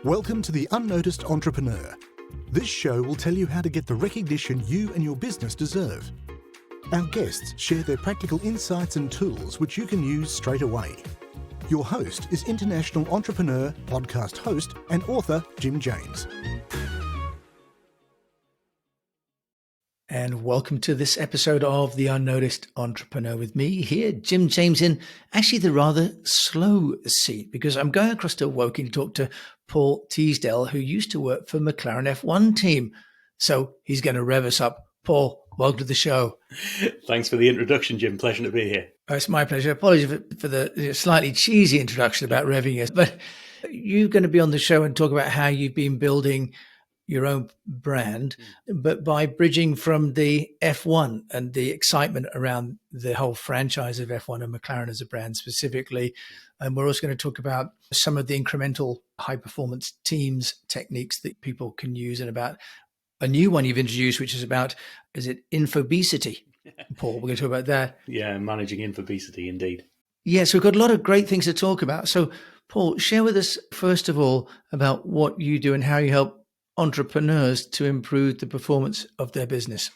Welcome to the UnNoticed Entrepreneur. This show will tell you how to get the recognition you and your business deserve. Our guests share their practical insights and tools which you can use straight away. Your host is international entrepreneur, podcast host, and author Jim James. And welcome to this episode of the UnNoticed Entrepreneur with me here, Jim James, in actually the rather slow seat because I'm going across to Woking to talk to Paul Teasdale, who used to work for McLaren F1 team. So he's going to rev us up. Paul, welcome to the show. Thanks for the introduction, Jim. Pleasure to be here. Oh, it's my pleasure. Apologies for the slightly cheesy introduction about revving us, but you're going to be on the show and talk about how you've been building your own brand, but by bridging from the F1 and the excitement around the whole franchise of F1 and McLaren as a brand specifically. And we're also going to talk about some of the incremental high performance teams techniques that people can use, and about a new one you've introduced, which is about, is it infobesity? Paul, we're going to talk about that. Yeah, managing infobesity, indeed. Yes, we've got a lot of great things to talk about. So Paul, share with us, first of all, about what you do and how you help entrepreneurs to improve the performance of their business.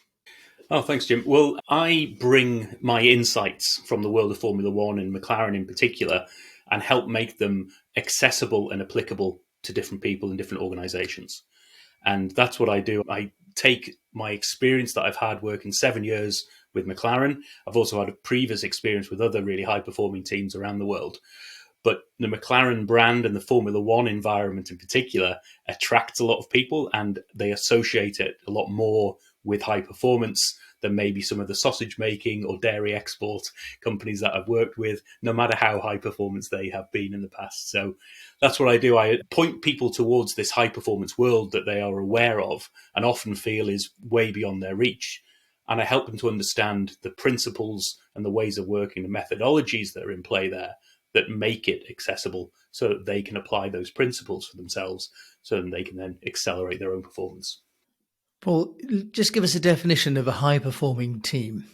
Oh, thanks, Jim. Well, I bring my insights from the world of Formula One and McLaren in particular and help make them accessible and applicable to different people in different organizations. And that's what I do. I take my experience that I've had working 7 years with McLaren. I've also had a previous experience with other really high-performing teams around the world. But the McLaren brand and the Formula One environment in particular attracts a lot of people, and they associate it a lot more with high performance than maybe some of the sausage making or dairy export companies that I've worked with, no matter how high performance they have been in the past. So that's what I do. I point people towards this high performance world that they are aware of and often feel is way beyond their reach. And I help them to understand the principles and the ways of working, the methodologies that are in play there, that make it accessible so that they can apply those principles for themselves so that they can then accelerate their own performance. Paul, just give us a definition of a high-performing team.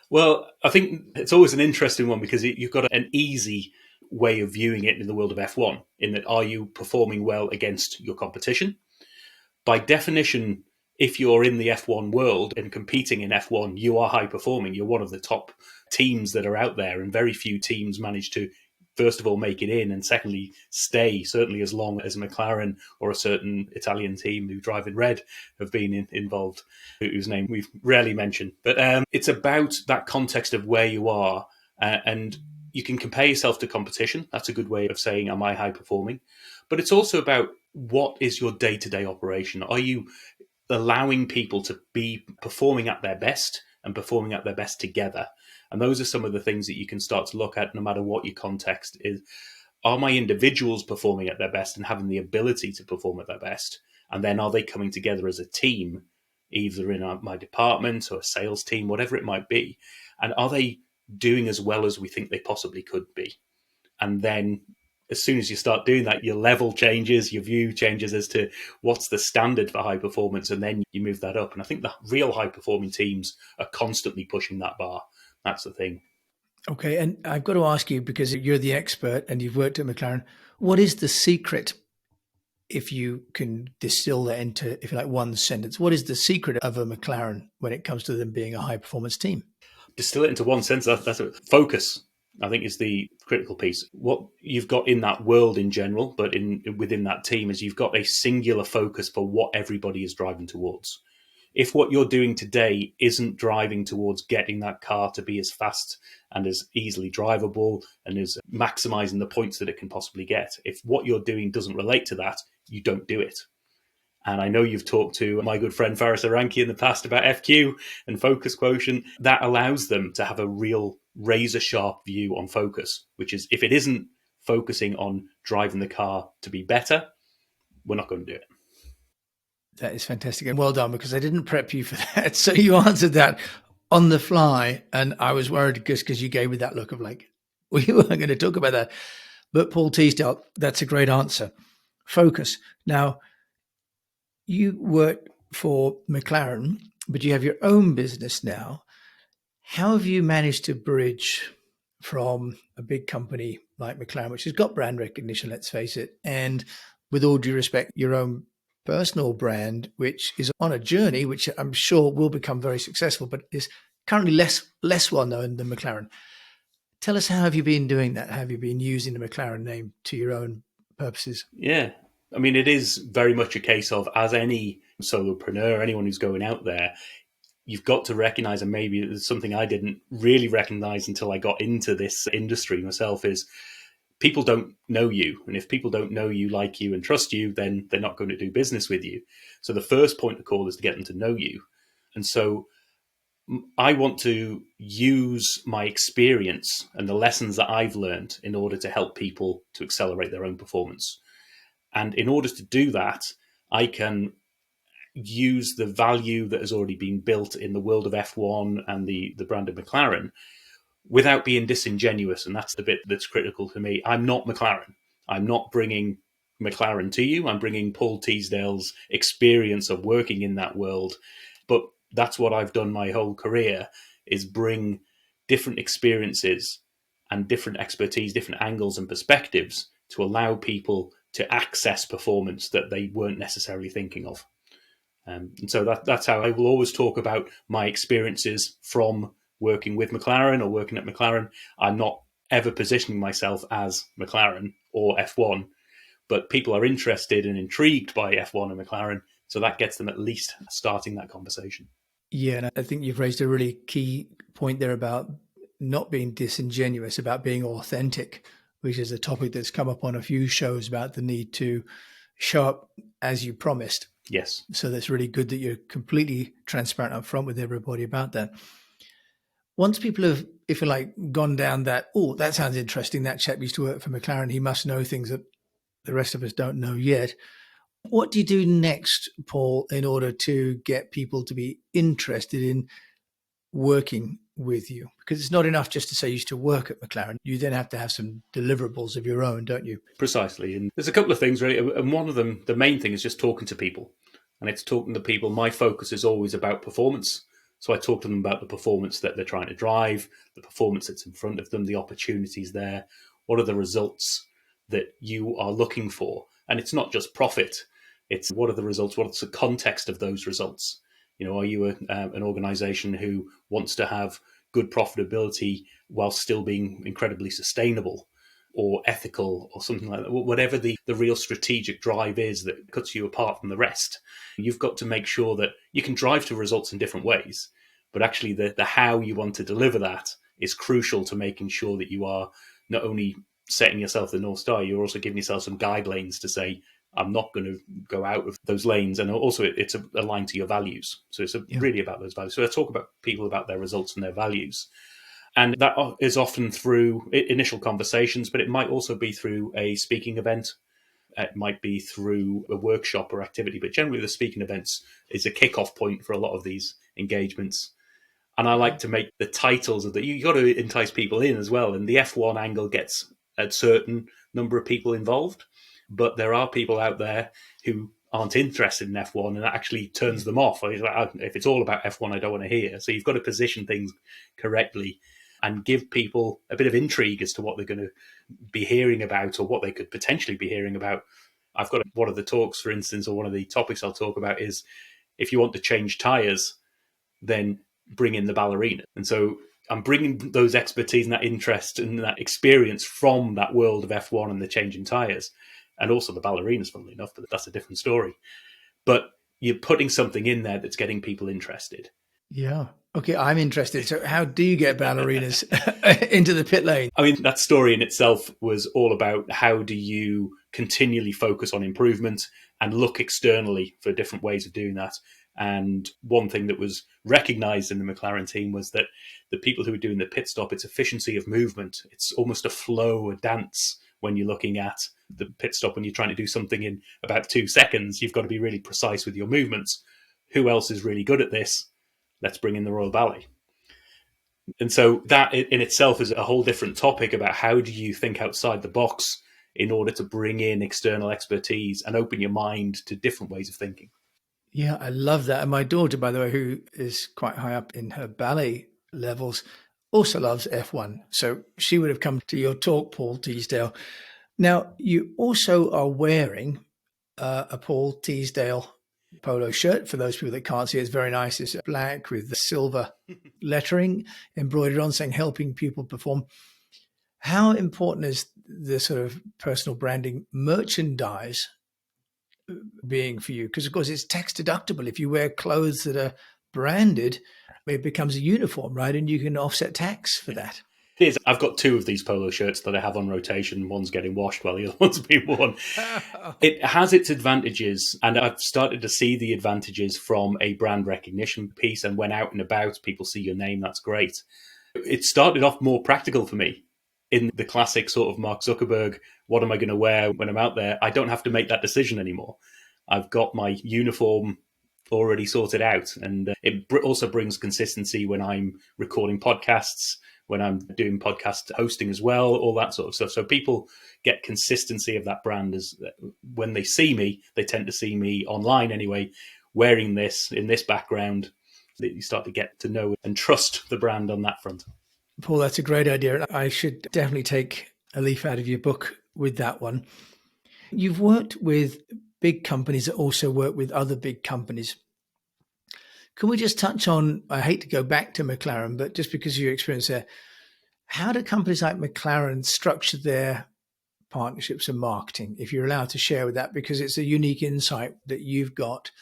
Well, I think it's always an interesting one because you've got an easy way of viewing it in the world of F1, in that are you performing well against your competition? By definition, if you're in the F1 world and competing in F1, you are high performing. You're one of the top teams that are out there, and very few teams manage to, first of all, make it in, and secondly, stay certainly as long as McLaren or a certain Italian team who drive in red have been involved, whose name we've rarely mentioned. But it's about that context of where you are, and you can compare yourself to competition. That's a good way of saying, am I high performing? But it's also about what is your day-to-day operation? Are you allowing people to be performing at their best and performing at their best together? And those are some of the things that you can start to look at no matter what your context is. Are my individuals performing at their best and having the ability to perform at their best? And then are they coming together as a team, either in my department or a sales team, whatever it might be? And are they doing as well as we think they possibly could be? And then as soon as you start doing that, your level changes, your view changes as to what's the standard for high performance, and then you move that up. And I think the real high-performing teams are constantly pushing that bar. That's the thing. Okay, and I've got to ask you, because you're the expert and you've worked at McLaren, what is the secret, if you can distill that into, if you like, one sentence? What is the secret of a McLaren when it comes to them being a high-performance team? Distill it into one sentence, that's a focus, I think, is the critical piece. What you've got in that world in general, but within that team, is you've got a singular focus for what everybody is driving towards. If what you're doing today isn't driving towards getting that car to be as fast and as easily drivable and as maximizing the points that it can possibly get, if what you're doing doesn't relate to that, you don't do it. And I know you've talked to my good friend Faris Aranki in the past about FQ and focus quotient. That allows them to have a real razor sharp view on focus, which is, if it isn't focusing on driving the car to be better, we're not going to do it. That is fantastic. And well done, because I didn't prep you for that. So you answered that on the fly. And I was worried because you gave me that look of like, we weren't going to talk about that. But Paul Teasdale, that's a great answer. Focus. Now, you work for McLaren, but you have your own business now. How have you managed to bridge from a big company like McLaren, which has got brand recognition, let's face it, and with all due respect, your own personal brand, which is on a journey, which I'm sure will become very successful, but is currently less well known than McLaren. Tell us, how have you been doing that? Have you been using the McLaren name to your own purposes? Yeah. I mean, it is very much a case of, as any solopreneur, anyone who's going out there, you've got to recognize, and maybe it's something I didn't really recognize until I got into this industry myself, is people don't know you. And if people don't know you, like you, and trust you, then they're not going to do business with you. So the first point of call is to get them to know you. And so I want to use my experience and the lessons that I've learned in order to help people to accelerate their own performance. And in order to do that, I can use the value that has already been built in the world of F1 and the brand of McLaren without being disingenuous. And that's the bit that's critical to me. I'm not McLaren. I'm not bringing McLaren to you. I'm bringing Paul Teasdale's experience of working in that world. But that's what I've done my whole career, is bring different experiences and different expertise, different angles and perspectives to allow people to access performance that they weren't necessarily thinking of. And so that's how I will always talk about my experiences from working with McLaren or working at McLaren. I'm not ever positioning myself as McLaren or F1, but people are interested and intrigued by F1 and McLaren. So that gets them at least starting that conversation. Yeah, and I think you've raised a really key point there about not being disingenuous, about being authentic, which is a topic that's come up on a few shows, about the need to show up as you promised. Yes. So that's really good that you're completely transparent up front with everybody about that. Once people have, if you like, gone down that, oh, that sounds interesting, that chap used to work for McLaren, he must know things that the rest of us don't know yet. What do you do next, Paul, in order to get people to be interested in working with you? Because it's not enough just to say you used to work at McLaren. You then have to have some deliverables of your own, don't you? Precisely. And there's a couple of things, really. And one of them, the main thing, is just talking to people. And it's talking to people. My focus is always about performance. So I talk to them about the performance that they're trying to drive, the performance that's in front of them, the opportunities there. What are the results that you are looking for? And it's not just profit. It's what are the results? What's the context of those results? You know, are you an organization who wants to have good profitability while still being incredibly sustainable or ethical or something like that? Whatever the real strategic drive is that cuts you apart from the rest, you've got to make sure that you can drive to results in different ways. But actually the how you want to deliver that is crucial to making sure that you are not only setting yourself the North Star, you're also giving yourself some guidelines to say, I'm not going to go out of those lanes. And also it's aligned to your values. So it's really about those values. So I talk about people about their results and their values. And that is often through initial conversations, but it might also be through a speaking event. It might be through a workshop or activity. But generally the speaking events is a kickoff point for a lot of these engagements. And I like to make the titles of you've got to entice people in as well. And the F1 angle gets a certain number of people involved. But there are people out there who aren't interested in F1, and that actually turns them off. If it's all about F1, I don't want to hear. So you've got to position things correctly and give people a bit of intrigue as to what they're going to be hearing about or what they could potentially be hearing about. I've got one of the talks, for instance, or one of the topics I'll talk about is if you want to change tyres, then bring in the ballerina. And so I'm bringing those expertise and that interest and that experience from that world of F1 and the changing tyres. And also the ballerinas, funnily enough, but that's a different story. But you're putting something in there that's getting people interested. Yeah. Okay, I'm interested. So how do you get ballerinas into the pit lane? I mean, that story in itself was all about how do you continually focus on improvement and look externally for different ways of doing that. And one thing that was recognized in the McLaren team was that the people who were doing the pit stop, it's efficiency of movement. It's almost a flow, a dance when you're looking at the pit stop. When you're trying to do something in about 2 seconds, you've got to be really precise with your movements. Who else is really good at this? Let's bring in the Royal Ballet. And so that in itself is a whole different topic about how do you think outside the box in order to bring in external expertise and open your mind to different ways of thinking. Yeah, I love that. And my daughter, by the way, who is quite high up in her ballet levels, also loves F1. So she would have come to your talk, Paul Teasdale. Now, you also are wearing a Paul Teasdale polo shirt. For those people that can't see, it's very nice. It's black with the silver lettering embroidered on, saying helping people perform. How important is the sort of personal branding merchandise being for you? Because, of course, it's tax deductible. If you wear clothes that are branded, it becomes a uniform, right? And you can offset tax for that. It is. I've got two of these polo shirts that I have on rotation. One's getting washed while the other one's being worn. It has its advantages, and I've started to see the advantages from a brand recognition piece. And when out and about, people see your name, that's great. It started off more practical for me in the classic sort of Mark Zuckerberg, what am I going to wear when I'm out there? I don't have to make that decision anymore. I've got my uniform already sorted out. And it also brings consistency when I'm recording podcasts, when I'm doing podcast hosting as well, all that sort of stuff. So people get consistency of that brand as when they see me, they tend to see me online anyway, wearing this in this background, that you start to get to know and trust the brand on that front. Paul, that's a great idea. I should definitely take a leaf out of your book with that one. You've worked with big companies that also work with other big companies. Can we just touch on, I hate to go back to McLaren, but just because of your experience there, how do companies like McLaren structure their partnerships and marketing, if you're allowed to share with that, because it's a unique insight that you've got?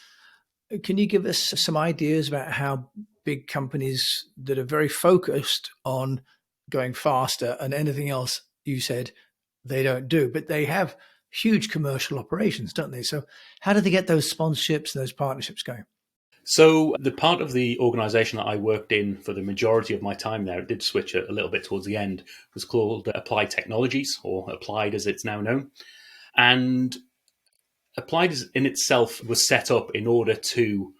Can you give us some ideas about how big companies that are very focused on going faster and anything else you said they don't do, but they have huge commercial operations, don't they? So how do they get those sponsorships and those partnerships going? So the part of the organization that I worked in for the majority of my time there, it did switch a little bit towards the end, was called Applied Technologies, or Applied as it's now known. And Applied in itself was set up in order to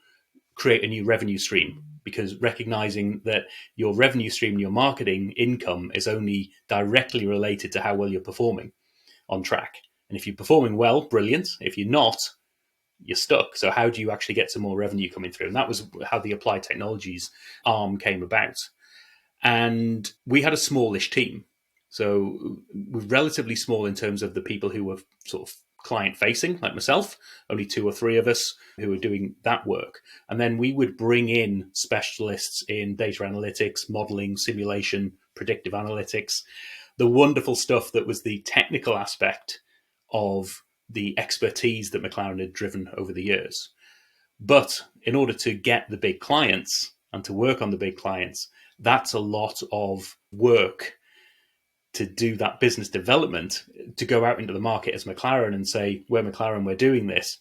create a new revenue stream, because recognizing that your revenue stream, your marketing income is only directly related to how well you're performing on track. And if you're performing well, brilliant. If you're not, you're stuck. So how do you actually get some more revenue coming through? And that was how the Applied Technologies arm came about. And we had a smallish team. So we're relatively small in terms of the people who were sort of client facing, like myself, only 2 or 3 of us who were doing that work. And then we would bring in specialists in data analytics, modeling, simulation, predictive analytics, the wonderful stuff that was the technical aspect of the expertise that McLaren had driven over the years. But in order to get the big clients and to work on the big clients, that's a lot of work to do that business development, to go out into the market as McLaren and say, we're McLaren, we're doing this.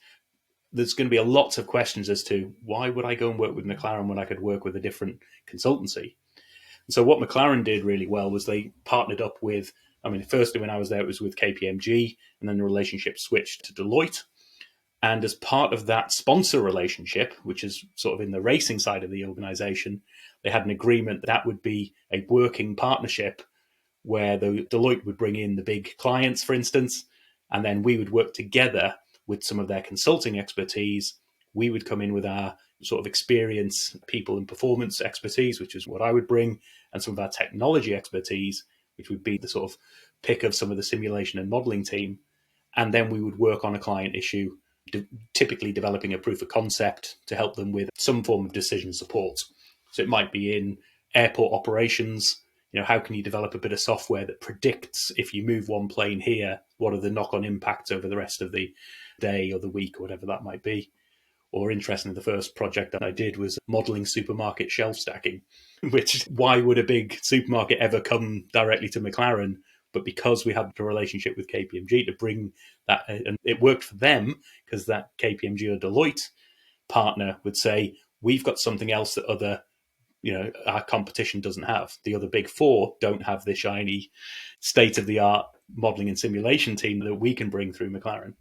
There's going to be a lot of questions as to why would I go and work with McLaren when I could work with a different consultancy? And so what McLaren did really well was they partnered up with, firstly when I was there, it was with KPMG, and then the relationship switched to Deloitte. And as part of that sponsor relationship, which is sort of in the racing side of the organization, they had an agreement that would be a working partnership where the Deloitte would bring in the big clients, for instance, and then we would work together with some of their consulting expertise. We would come in with our sort of experience, people and performance expertise, which is what I would bring, and some of our technology expertise, which would be the sort of pick of some of the simulation and modeling team. And then we would work on a client issue, typically developing a proof of concept to help them with some form of decision support. So it might be in airport operations. How can you develop a bit of software that predicts if you move one plane here, what are the knock-on impacts over the rest of the day or the week or whatever that might be? Or interestingly, the first project that I did was modeling supermarket shelf stacking, which why would a big supermarket ever come directly to McLaren? But because we had a relationship with KPMG to bring that, and it worked for them because that KPMG or Deloitte partner would say, we've got something else that our competition doesn't have. The other big 4 don't have the shiny state-of-the-art modeling and simulation team that we can bring through McLaren.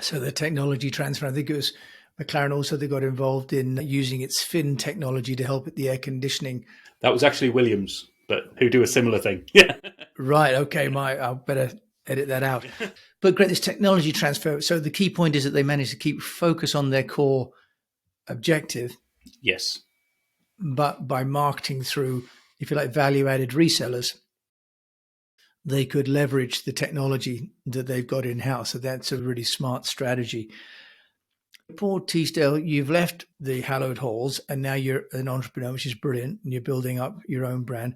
So the technology transfer, I think it was McLaren also, they got involved in using its fin technology to help with the air conditioning. That was actually Williams, but who do a similar thing. Yeah. Right. Okay. I'll better edit that out. But great, this technology transfer. So the key point is that they managed to keep focus on their core objective. Yes. But by marketing through, if you like, value-added resellers, they could leverage the technology that they've got in-house. So that's a really smart strategy. Paul Teasdale, you've left the hallowed halls and now you're an entrepreneur, which is brilliant, and you're building up your own brand.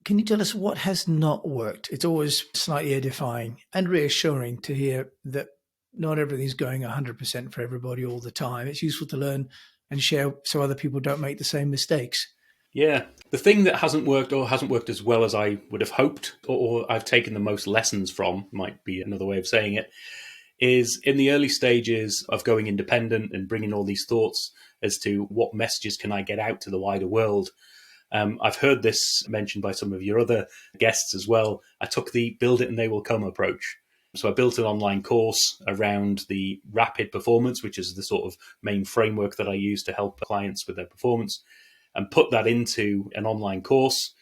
Can you tell us what has not worked? It's always slightly edifying and reassuring to hear that not everything's going 100% for everybody all the time. It's useful to learn and share so other people don't make the same mistakes. Yeah. The thing that hasn't worked or hasn't worked as well as I would have hoped, or I've taken the most lessons from, might be another way of saying it, is in the early stages of going independent and bringing all these thoughts as to what messages can I get out to the wider world. I've heard this mentioned by some of your other guests as well. I took the build it and they will come approach. So I built an online course around the rapid performance, which is the sort of main framework that I use to help clients with their performance, and put that into an online course,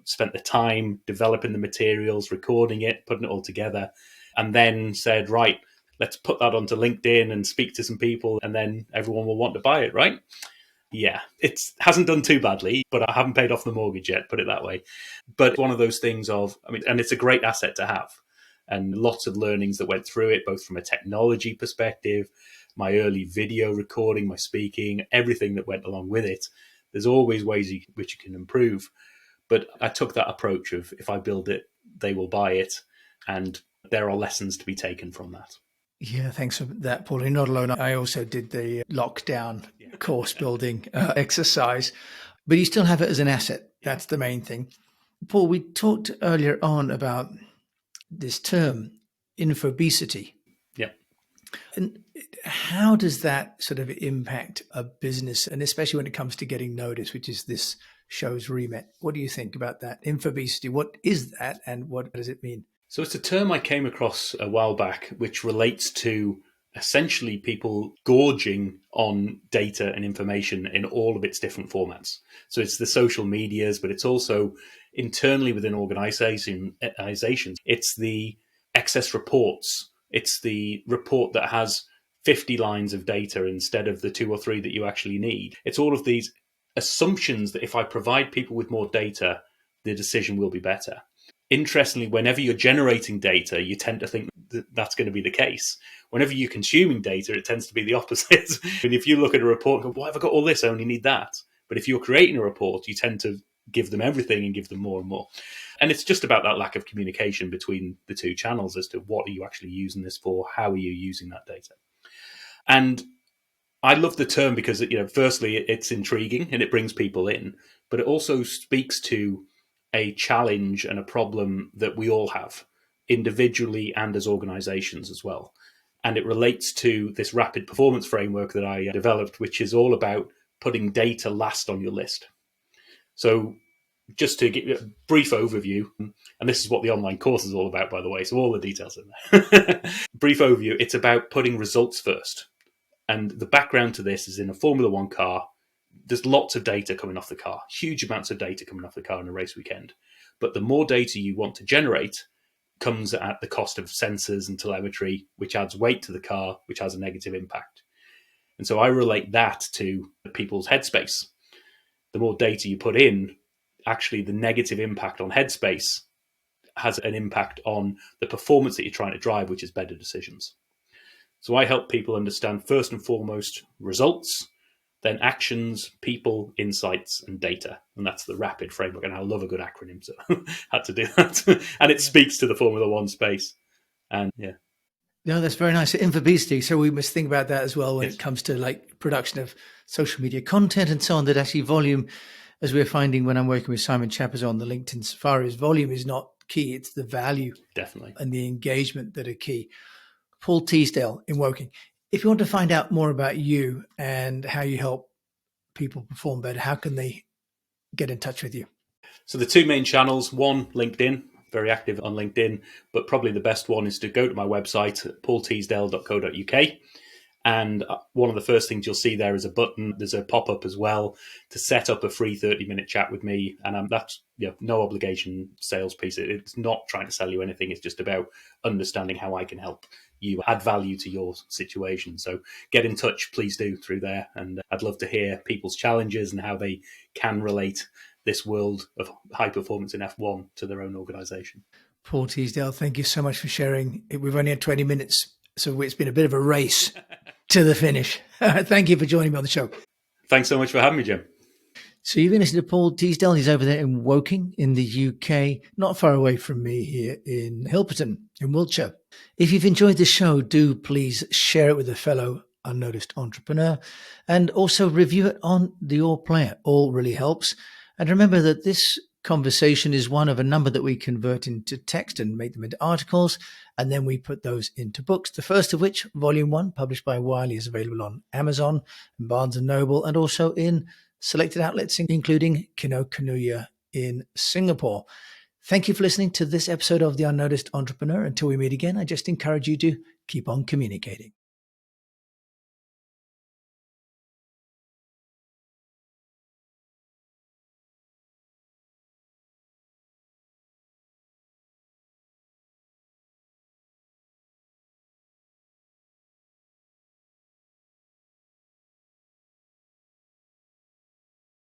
spent the time developing the materials, recording it, putting it all together, and then said, right, let's put that onto LinkedIn and speak to some people, and then everyone will want to buy it, right? Yeah, it hasn't done too badly, but I haven't paid off the mortgage yet, put it that way. But one of those things and it's a great asset to have. And lots of learnings that went through it, both from a technology perspective, my early video recording, my speaking, everything that went along with it. There's always ways which you can improve. But I took that approach of if I build it, they will buy it. And there are lessons to be taken from that. Yeah, thanks for that, Paul. You're not alone. I also did the lockdown course building exercise, but you still have it as an asset. That's the main thing. Paul, we talked earlier on about this term, infobesity. Yeah. And how does that sort of impact a business, and especially when it comes to getting noticed, which is this show's remit? What do you think about that? Infobesity, what is that and what does it mean? So it's a term I came across a while back, which relates to essentially people gorging on data and information in all of its different formats. So it's the social medias, but it's also internally within organizations. It's the excess reports. It's the report that has 50 lines of data instead of the 2 or 3 that you actually need. It's all of these assumptions that if I provide people with more data, the decision will be better. Interestingly, whenever you're generating data, you tend to think that that's going to be the case. Whenever you're consuming data, it tends to be the opposite. And if you look at a report and go, why have I got all this? I only need that. But if you're creating a report, you tend to give them everything and give them more and more. And it's just about that lack of communication between the two channels as to what are you actually using this for? How are you using that data? And I love the term because, firstly, it's intriguing and it brings people in, but it also speaks to a challenge and a problem that we all have individually and as organizations as well. And it relates to this rapid performance framework that I developed, which is all about putting data last on your list. So just to give you a brief overview, and this is what the online course is all about, by the way, so all the details in there. Brief overview, it's about putting results first. And the background to this is in a Formula One car, there's lots of data coming off the car, huge amounts of data coming off the car in a race weekend. But the more data you want to generate comes at the cost of sensors and telemetry, which adds weight to the car, which has a negative impact. And so I relate that to people's headspace. The more data you put in, actually the negative impact on headspace has an impact on the performance that you're trying to drive, which is better decisions. So I help people understand first and foremost results, then actions, people, insights, and data. And that's the RAPID framework. And I love a good acronym, so had to do that. And it speaks to the Formula One space. And yeah. No, that's very nice. Infobesity. So we must think about that as well when it comes to like production of social media content and so on, that actually volume, as we're finding when I'm working with Simon Chappers on the LinkedIn Safari, volume is not key. It's the value Definitely and the engagement that are key. Paul Teasdale in Woking. If you want to find out more about you and how you help people perform better, how can they get in touch with you? So the two main channels, one, LinkedIn, very active on LinkedIn, but probably the best one is to go to my website, paulteasdale.co.uk. And one of the first things you'll see there is a button. There's a pop-up as well to set up a free 30-minute chat with me. And that's no obligation sales piece. It's not trying to sell you anything. It's just about understanding how I can help you add value to your situation. So get in touch, please do, through there. And I'd love to hear people's challenges and how they can relate this world of high performance in F1 to their own organisation. Paul Teasdale, thank you so much for sharing. We've only had 20 minutes, so it's been a bit of a race to the finish. Thank you for joining me on the show. Thanks so much for having me, Jim. So you've been listening to Paul Teasdale. He's over there in Woking in the UK, not far away from me here in Hilperton in Wiltshire. If you've enjoyed the show, do please share it with a fellow unnoticed entrepreneur and also review it on the All Player. All really helps. And remember that this conversation is one of a number that we convert into text and make them into articles, and then we put those into books. The first of which, Volume 1, published by Wiley, is available on Amazon, Barnes & Noble, and also in selected outlets, including Kinokuniya in Singapore. Thank you for listening to this episode of The Unnoticed Entrepreneur. Until we meet again, I just encourage you to keep on communicating.